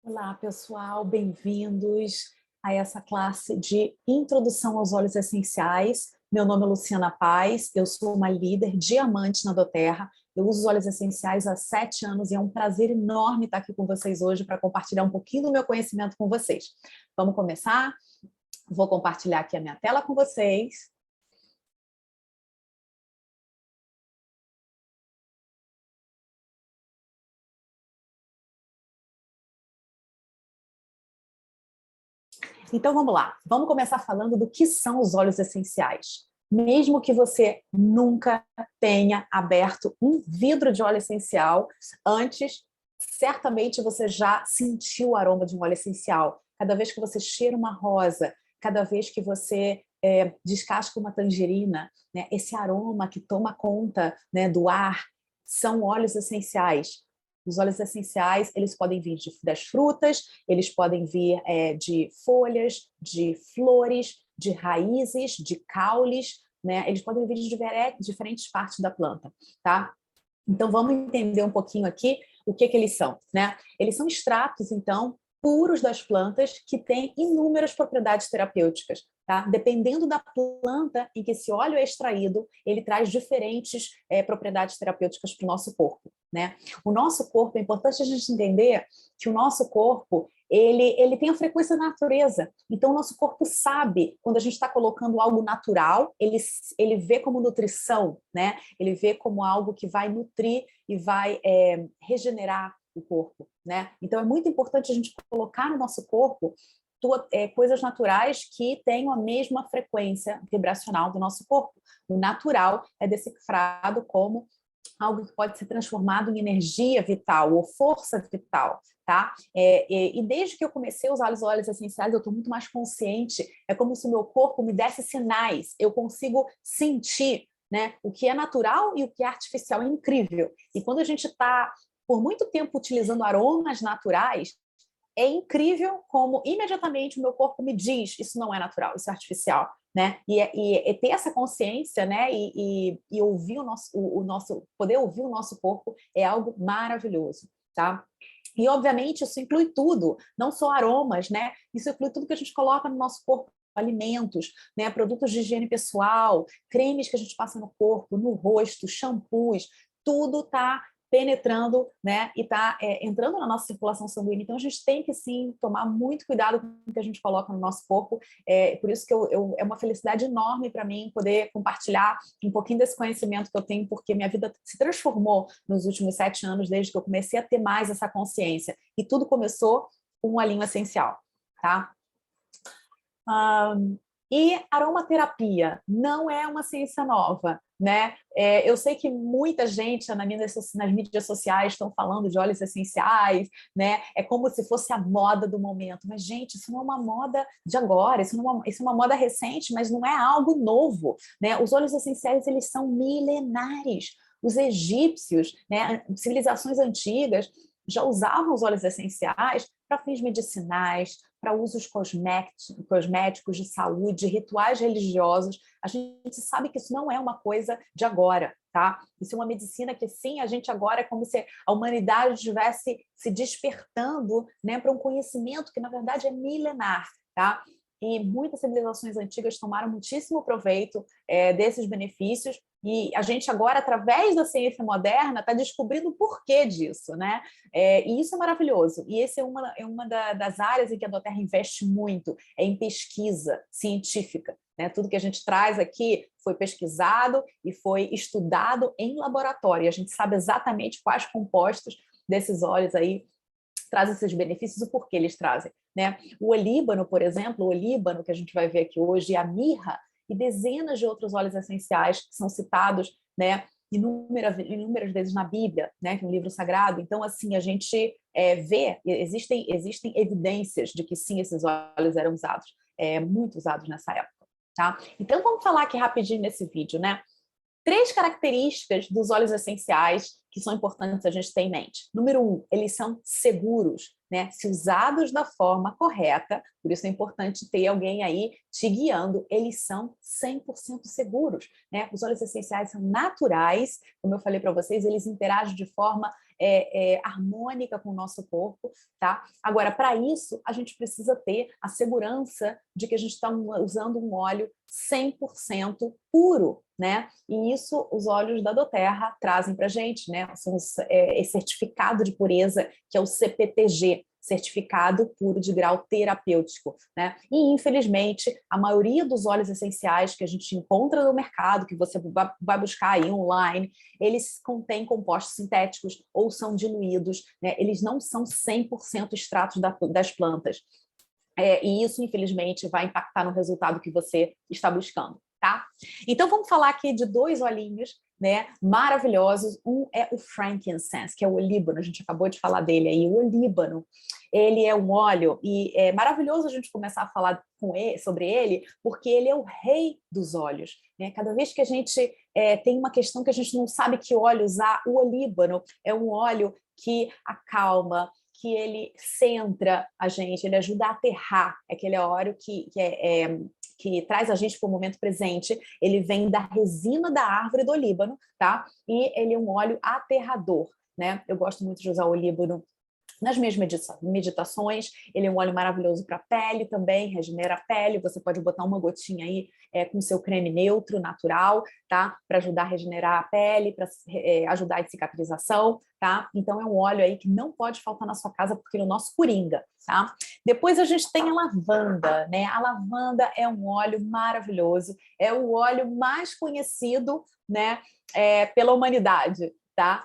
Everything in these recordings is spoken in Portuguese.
Olá, pessoal, bem-vindos a essa classe de Introdução aos Óleos Essenciais. Meu nome é Luciana Paz, eu sou uma líder diamante na doTERRA. Eu uso os óleos essenciais há 7 anos e é um prazer enorme estar aqui com vocês hoje para compartilhar um pouquinho do meu conhecimento com vocês. Vamos começar? Vou compartilhar aqui a minha tela com vocês. Então vamos lá, vamos começar falando do que são os óleos essenciais. Mesmo que você nunca tenha aberto um vidro de óleo essencial antes, certamente você já sentiu o aroma de um óleo essencial. Cada vez que você cheira uma rosa, cada vez que você descasca uma tangerina, né, esse aroma que toma conta, né, do ar, são óleos essenciais. Os óleos essenciais, eles podem vir das frutas, eles podem vir de folhas, de flores, de raízes, de caules, né? Eles podem vir de diferentes partes da planta, tá? Então, vamos entender um pouquinho aqui o que eles são, né? Eles são extratos, então, puros das plantas que têm inúmeras propriedades terapêuticas, tá? Dependendo da planta em que esse óleo é extraído, ele traz diferentes propriedades terapêuticas para o nosso corpo, né? O nosso corpo, é importante a gente entender que o nosso corpo, ele tem a frequência da natureza. Então, o nosso corpo sabe, quando a gente está colocando algo natural, ele vê como nutrição, né? Ele vê como algo que vai nutrir e vai regenerar o corpo, né? Então, é muito importante a gente colocar no nosso corpo coisas naturais que tenham a mesma frequência vibracional do nosso corpo. O natural é decifrado como algo que pode ser transformado em energia vital ou força vital, tá? E desde que eu comecei a usar os óleos essenciais, eu estou muito mais consciente, é como se o meu corpo me desse sinais, eu consigo sentir, né, o que é natural e o que é artificial, é incrível. E quando a gente está por muito tempo utilizando aromas naturais, é incrível como imediatamente o meu corpo me diz isso não é natural, isso é artificial, né? E ter essa consciência, né? E ouvir o nosso, poder ouvir o nosso corpo é algo maravilhoso, tá? E obviamente isso inclui tudo, não só aromas, né? Isso inclui tudo que a gente coloca no nosso corpo, alimentos, né, produtos de higiene pessoal, cremes que a gente passa no corpo, no rosto, shampoos, tudo está penetrando, né, e está entrando na nossa circulação sanguínea. Então, a gente tem que, sim, tomar muito cuidado com o que a gente coloca no nosso corpo. Por isso que é uma felicidade enorme para mim poder compartilhar um pouquinho desse conhecimento que eu tenho, porque minha vida se transformou nos últimos 7 anos, desde que eu comecei a ter mais essa consciência. E tudo começou com um olhinho essencial, tá? E aromaterapia não é uma ciência nova, né? Eu sei que muita gente nas mídias sociais estão falando de óleos essenciais, né? É como se fosse a moda do momento. Mas, gente, isso não é uma moda de agora, isso é uma moda recente, mas não é algo novo, né? Os óleos essenciais, eles são milenares. Os egípcios, né, civilizações antigas, já usavam os óleos essenciais para fins medicinais, para usos cosméticos, de saúde, rituais religiosos. A gente sabe que isso não é uma coisa de agora, tá? Isso é uma medicina que, sim, a gente agora é como se a humanidade estivesse se despertando, né, para um conhecimento que, na verdade, é milenar, tá? E muitas civilizações antigas tomaram muitíssimo proveito desses benefícios, e a gente agora, através da ciência moderna, está descobrindo o porquê disso, né? E isso é maravilhoso. E essa é uma das áreas em que a doTERRA investe muito, é em pesquisa científica, né? Tudo que a gente traz aqui foi pesquisado e foi estudado em laboratório. A gente sabe exatamente quais compostos desses óleos aí trazem esses benefícios, o porquê eles trazem, né? O olíbano, por exemplo, o olíbano que a gente vai ver aqui hoje, a mirra e dezenas de outros óleos essenciais que são citados, né, inúmeras vezes na Bíblia, né, que é um livro sagrado. Então, assim, a gente existem evidências de que sim, esses óleos eram usados, muito usados nessa época, tá? Então, vamos falar aqui rapidinho nesse vídeo, né? 3 características dos óleos essenciais que são importantes a gente ter em mente. Número 1, eles são seguros, né? Se usados da forma correta, por isso é importante ter alguém aí te guiando, eles são 100% seguros, né? Os óleos essenciais são naturais, como eu falei para vocês, eles interagem de forma harmônica com o nosso corpo, tá? Agora, para isso, a gente precisa ter a segurança de que a gente está usando um óleo 100% puro, né? E isso os óleos da doTERRA trazem para a gente, né? São esse certificado de pureza, que é o CPTG, certificado puro de grau terapêutico, né? E, infelizmente, a maioria dos óleos essenciais que a gente encontra no mercado, que você vai buscar aí online, eles contêm compostos sintéticos ou são diluídos, né? Eles não são 100% extratos das plantas. E isso, infelizmente, vai impactar no resultado que você está buscando, tá? Então, vamos falar aqui de 2 olhinhos, né, maravilhosos. Um é o frankincense, que é o olíbano, a gente acabou de falar dele aí. O olíbano, ele é um óleo, e é maravilhoso a gente começar a falar sobre ele, porque ele é o rei dos óleos, né? Cada vez que a gente tem uma questão que a gente não sabe que óleo usar, o olíbano é um óleo que acalma, que ele centra a gente, ele ajuda a aterrar, aquele óleo que traz a gente para o momento presente. Ele vem da resina da árvore do olíbano, tá? E ele é um óleo aterrador, né? Eu gosto muito de usar o olíbano nas minhas meditações. Ele é um óleo maravilhoso para a pele também, regenera a pele. Você pode botar uma gotinha aí com seu creme neutro, natural, tá? Para ajudar a regenerar a pele, para ajudar a cicatrização, tá? Então é um óleo aí que não pode faltar na sua casa, porque ele é o nosso coringa, tá? Depois a gente tem a lavanda, né? A lavanda é um óleo maravilhoso, é o óleo mais conhecido, né, pela humanidade. Tá?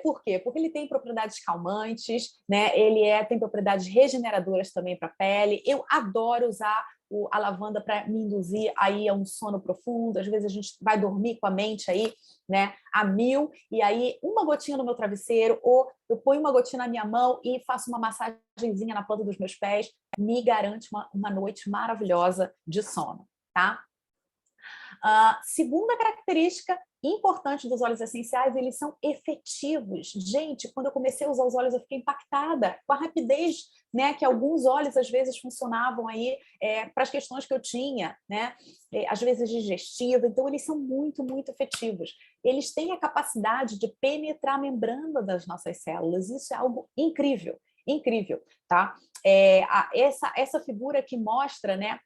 Por quê? Porque ele tem propriedades calmantes, né? Ele tem propriedades regeneradoras também para a pele. Eu adoro usar a lavanda para me induzir aí a um sono profundo. Às vezes a gente vai dormir com a mente aí, né, a mil, e aí uma gotinha no meu travesseiro, ou eu ponho uma gotinha na minha mão e faço uma massagenzinha na planta dos meus pés, me garante uma noite maravilhosa de sono, tá? Segunda característica importante dos óleos essenciais, eles são efetivos. Gente, quando eu comecei a usar os óleos, eu fiquei impactada com a rapidez, né, que alguns óleos às vezes funcionavam aí para as questões que eu tinha, né, às vezes digestiva. Então eles são muito, muito efetivos. Eles têm a capacidade de penetrar a membrana das nossas células. Isso é algo incrível, incrível, tá? Essa figura que mostra, né,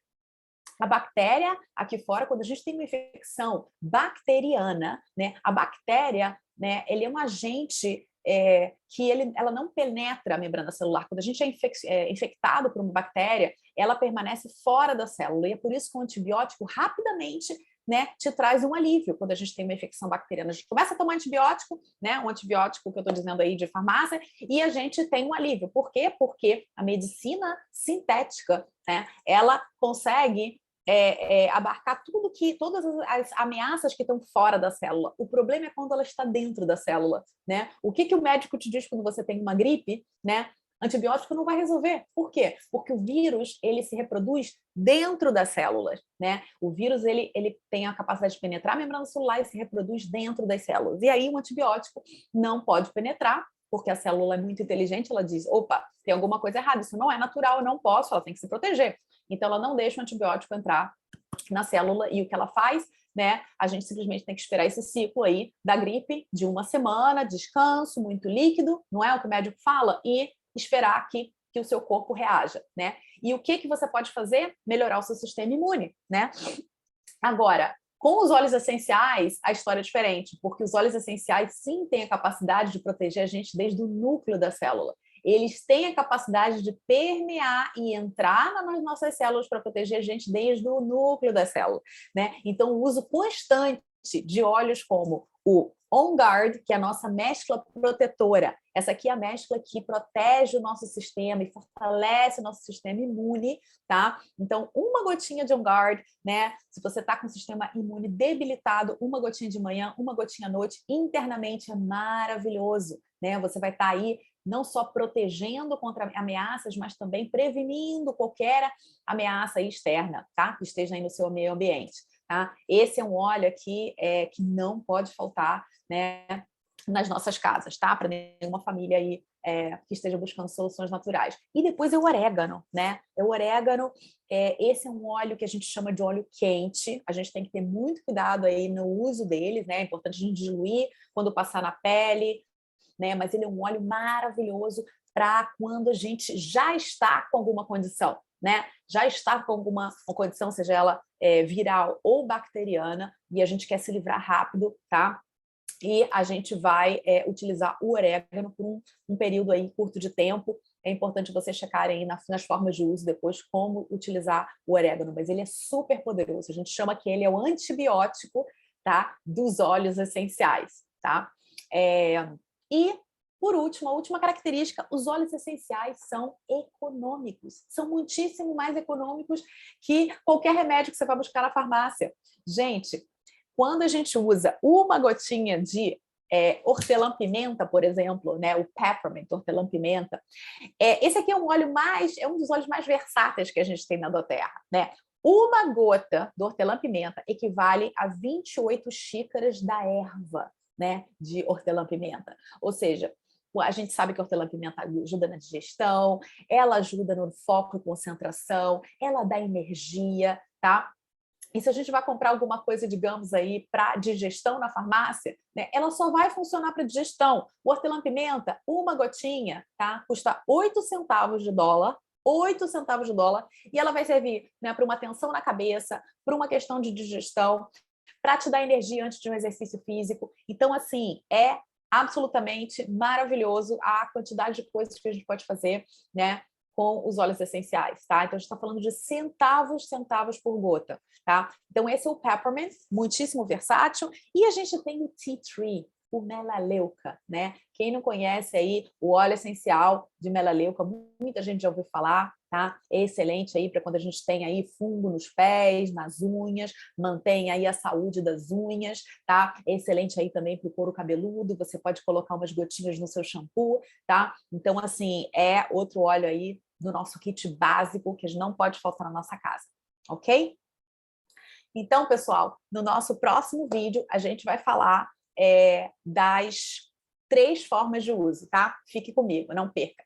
a bactéria aqui fora, quando a gente tem uma infecção bacteriana, né, a bactéria, né, ele é um agente que ela não penetra a membrana celular. Quando a gente é infectado por uma bactéria, ela permanece fora da célula, e é por isso que o antibiótico rapidamente, né, te traz um alívio quando a gente tem uma infecção bacteriana. A gente começa a tomar antibiótico, né, um antibiótico que eu estou dizendo aí de farmácia, e a gente tem um alívio. Por quê? Porque a medicina sintética, né, ela consegue abarcar todas as ameaças que estão fora da célula. O problema é quando ela está dentro da célula, né? O que o médico te diz quando você tem uma gripe, né? Antibiótico não vai resolver. Por quê? Porque o vírus, ele se reproduz dentro das células, né? O vírus, ele tem a capacidade de penetrar a membrana celular e se reproduz dentro das células. E aí o antibiótico não pode penetrar, porque a célula é muito inteligente, ela diz, opa, tem alguma coisa errada, isso não é natural, eu não posso, ela tem que se proteger. Então, ela não deixa o antibiótico entrar na célula, e o que ela faz, né? A gente simplesmente tem que esperar esse ciclo aí da gripe de uma semana, descanso, muito líquido, não é o que o médico fala? E esperar que o seu corpo reaja, né? E o que você pode fazer? Melhorar o seu sistema imune, né? Agora, com os óleos essenciais, a história é diferente, porque os óleos essenciais sim têm a capacidade de proteger a gente desde o núcleo da célula. Eles têm a capacidade de permear e entrar nas nossas células para proteger a gente desde o núcleo da célula, né? Então, o uso constante de óleos como o On Guard, que é a nossa mescla protetora. Essa aqui é a mescla que protege o nosso sistema e fortalece o nosso sistema imune, tá? Então, uma gotinha de On Guard, né? Se você está com o sistema imune debilitado, uma gotinha de manhã, uma gotinha à noite, internamente é maravilhoso, né? Você vai estar aí não só protegendo contra ameaças, mas também prevenindo qualquer ameaça externa, tá? Que esteja aí no seu meio ambiente. Tá? Esse é um óleo aqui que não pode faltar, né, nas nossas casas, tá? Para nenhuma família aí que esteja buscando soluções naturais. E depois é o orégano, né? O orégano, esse é um óleo que a gente chama de óleo quente. A gente tem que ter muito cuidado aí no uso dele, né? É importante a gente diluir quando passar na pele, né? Mas ele é um óleo maravilhoso para quando a gente já está com alguma condição, né? Já está com alguma condição, seja ela viral ou bacteriana, e a gente quer se livrar rápido, tá? E a gente vai utilizar o orégano por um período aí curto de tempo. É importante vocês checarem aí nas formas de uso depois como utilizar o orégano, mas ele é super poderoso. A gente chama que ele é o antibiótico, tá, dos óleos essenciais, tá? E, por último, a última característica, os óleos essenciais são econômicos. São muitíssimo mais econômicos que qualquer remédio que você vai buscar na farmácia. Gente, quando a gente usa uma gotinha de hortelã-pimenta, por exemplo, né, o peppermint, hortelã-pimenta, esse aqui é é um dos óleos mais versáteis que a gente tem na doTERRA, né? Uma gota do hortelã-pimenta equivale a 28 xícaras da erva, né, de hortelã-pimenta. Ou seja, a gente sabe que a hortelã-pimenta ajuda na digestão, ela ajuda no foco e concentração, ela dá energia, tá? E se a gente vai comprar alguma coisa, digamos aí, para digestão na farmácia, né, ela só vai funcionar para digestão. O hortelã-pimenta, uma gotinha, tá? Custa 8 centavos de dólar, 8 centavos de dólar, e ela vai servir, né, para uma tensão na cabeça, para uma questão de digestão, para te dar energia antes de um exercício físico. Então, assim, é absolutamente maravilhoso a quantidade de coisas que a gente pode fazer, né, com os óleos essenciais, tá? Então, a gente está falando de centavos por gota, tá? Então, esse é o peppermint, muitíssimo versátil. E a gente tem o tea tree, o melaleuca, né? Quem não conhece aí o óleo essencial de melaleuca, muita gente já ouviu falar, tá? É excelente aí para quando a gente tem aí fungo nos pés, nas unhas, mantém aí a saúde das unhas, tá? É excelente aí também para o couro cabeludo, você pode colocar umas gotinhas no seu shampoo, tá? Então, assim, é outro óleo aí do nosso kit básico que não pode faltar na nossa casa, ok? Então, pessoal, no nosso próximo vídeo, a gente vai falar das 3 formas de uso, tá? Fique comigo, não perca.